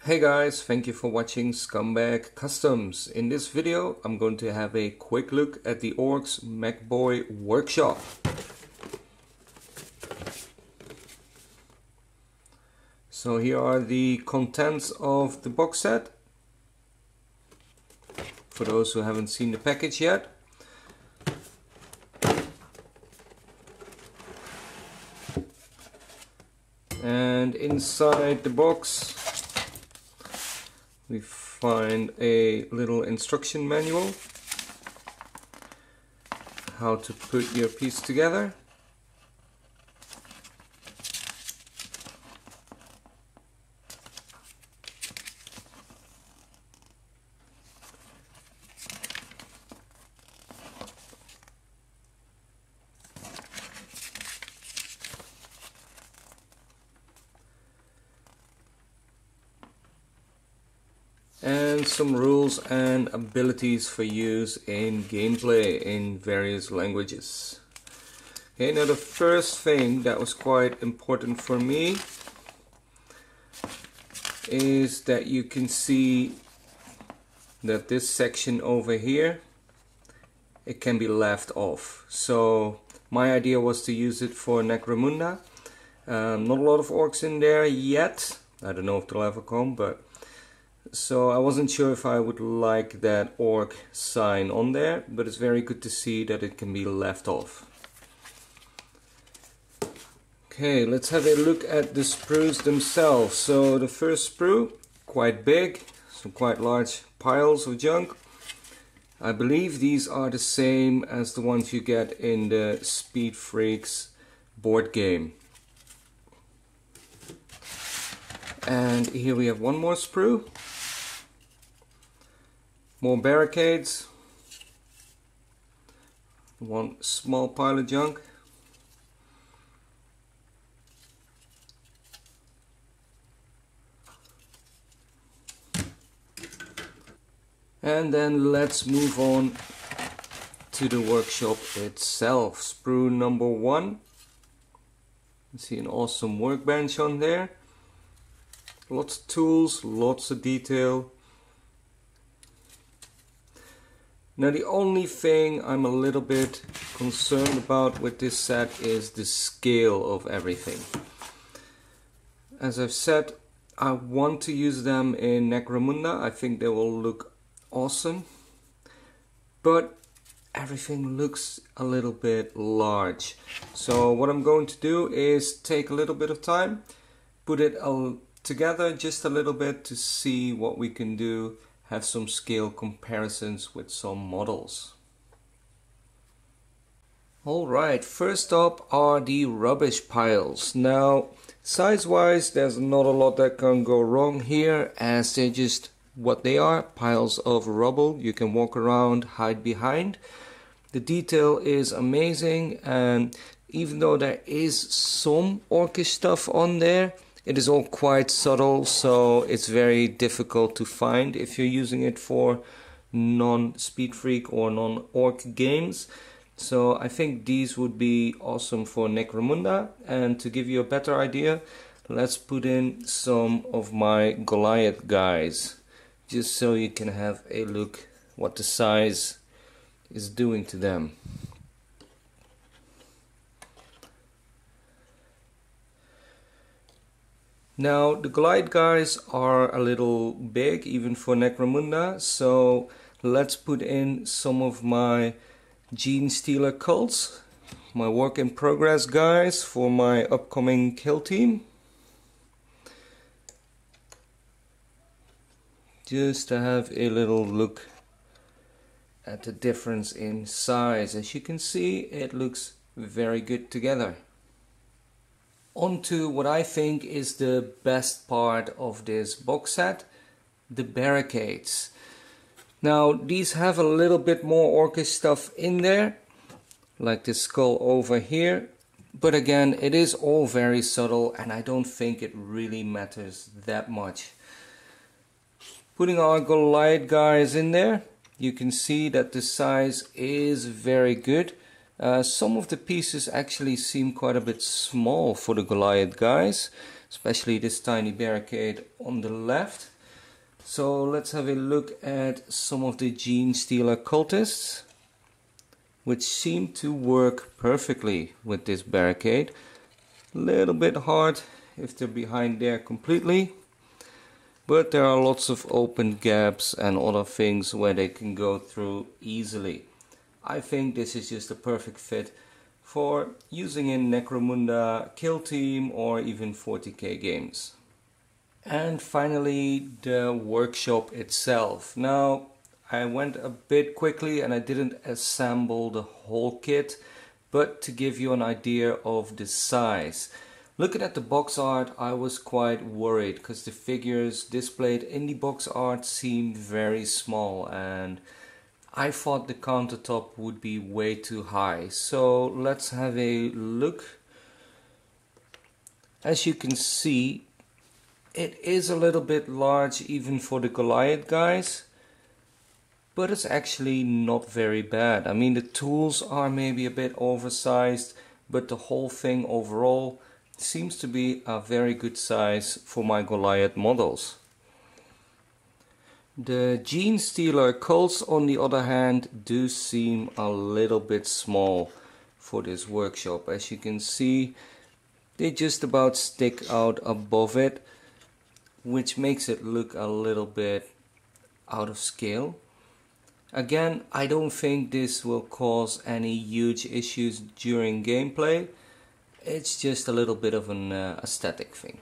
Hey guys, thank you for watching Scumbag Customs. In this video I'm going to have a quick look at the Orcs Mekboy Workshop. So here are the contents of the box set, for those who haven't seen the package yet. And inside the box we find a little instruction manual, how to put your piece together. And some rules and abilities for use in gameplay in various languages. Okay, now the first thing that was quite important for me is that you can see that this section over here, it can be left off. So my idea was to use it for Necromunda. Not a lot of orcs in there yet. I don't know if they'll ever come, but so I wasn't sure if I would like that orc sign on there, but it's very good to see that it can be left off. Okay, let's have a look at the sprues themselves. So the first sprue, quite big, some quite large piles of junk. I believe these are the same as the ones you get in the Speed Freaks board game. And here we have one more sprue. More barricades, one small pile of junk, and then let's move on to the workshop itself. Sprue number 1. You see an awesome workbench on there, lots of tools, lots of detail. Now the only thing I'm a little bit concerned about with this set is the scale of everything. As I've said, I want to use them in Necromunda. I think they will look awesome, but everything looks a little bit large. So what I'm going to do is take a little bit of time, put it all together just a little bit to see what we can do, have some scale comparisons with some models. Alright, first up are the rubbish piles. Now, size-wise, there's not a lot that can go wrong here, as they're just what they are, piles of rubble you can walk around, hide behind. The detail is amazing, and even though there is some orcish stuff on there, it is all quite subtle, so it's very difficult to find if you're using it for non-Speed Freak or non-orc games. So I think these would be awesome for Necromunda. And to give you a better idea, let's put in some of my Goliath guys, just so you can have a look what the size is doing to them. Now the Goliath guys are a little big even for Necromunda, so let's put in some of my Gene Stealer cults, my work in progress guys for my upcoming kill team. Just to have a little look at the difference in size. As you can see, it looks very good together. On to what I think is the best part of this box set, the barricades. Now these have a little bit more orcish stuff in there, like the skull over here, but again it is all very subtle and I don't think it really matters that much. Putting our Goliath guys in there, you can see that the size is very good. Some of the pieces actually seem quite a bit small for the Goliath guys, especially this tiny barricade on the left. So let's have a look at some of the Gene Stealer Occultists, which seem to work perfectly with this barricade. A little bit hard if they're behind there completely, but there are lots of open gaps and other things where they can go through easily. I think this is just a perfect fit for using in Necromunda, Killteam or even 40k games. And finally, the workshop itself. Now, I went a bit quickly and I didn't assemble the whole kit, but to give you an idea of the size. Looking at the box art, I was quite worried because the figures displayed in the box art seemed very small, and I thought the countertop would be way too high. So let's have a look. As you can see, it is a little bit large even for the Goliath guys, but it's actually not very bad. I mean, the tools are maybe a bit oversized, but the whole thing overall seems to be a very good size for my Goliath models. The Gene Stealer Cults, on the other hand, do seem a little bit small for this workshop. As you can see, they just about stick out above it, which makes it look a little bit out of scale. Again, I don't think this will cause any huge issues during gameplay. It's just a little bit of an aesthetic thing.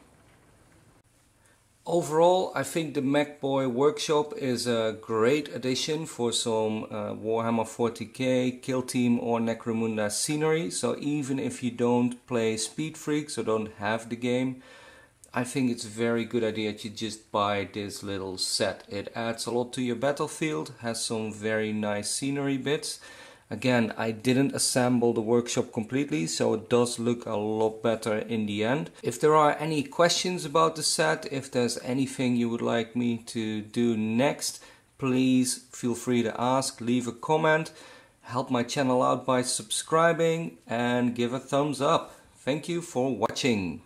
Overall, I think the Mekboy Workshop is a great addition for some Warhammer 40k, Killteam or Necromunda scenery. So even if you don't play Speed Freaks or don't have the game, I think it's a very good idea to just buy this little set. It adds a lot to your battlefield, has some very nice scenery bits. Again, I didn't assemble the workshop completely, so it does look a lot better in the end. If there are any questions about the set, if there's anything you would like me to do next, please feel free to ask, leave a comment, help my channel out by subscribing and give a thumbs up. Thank you for watching.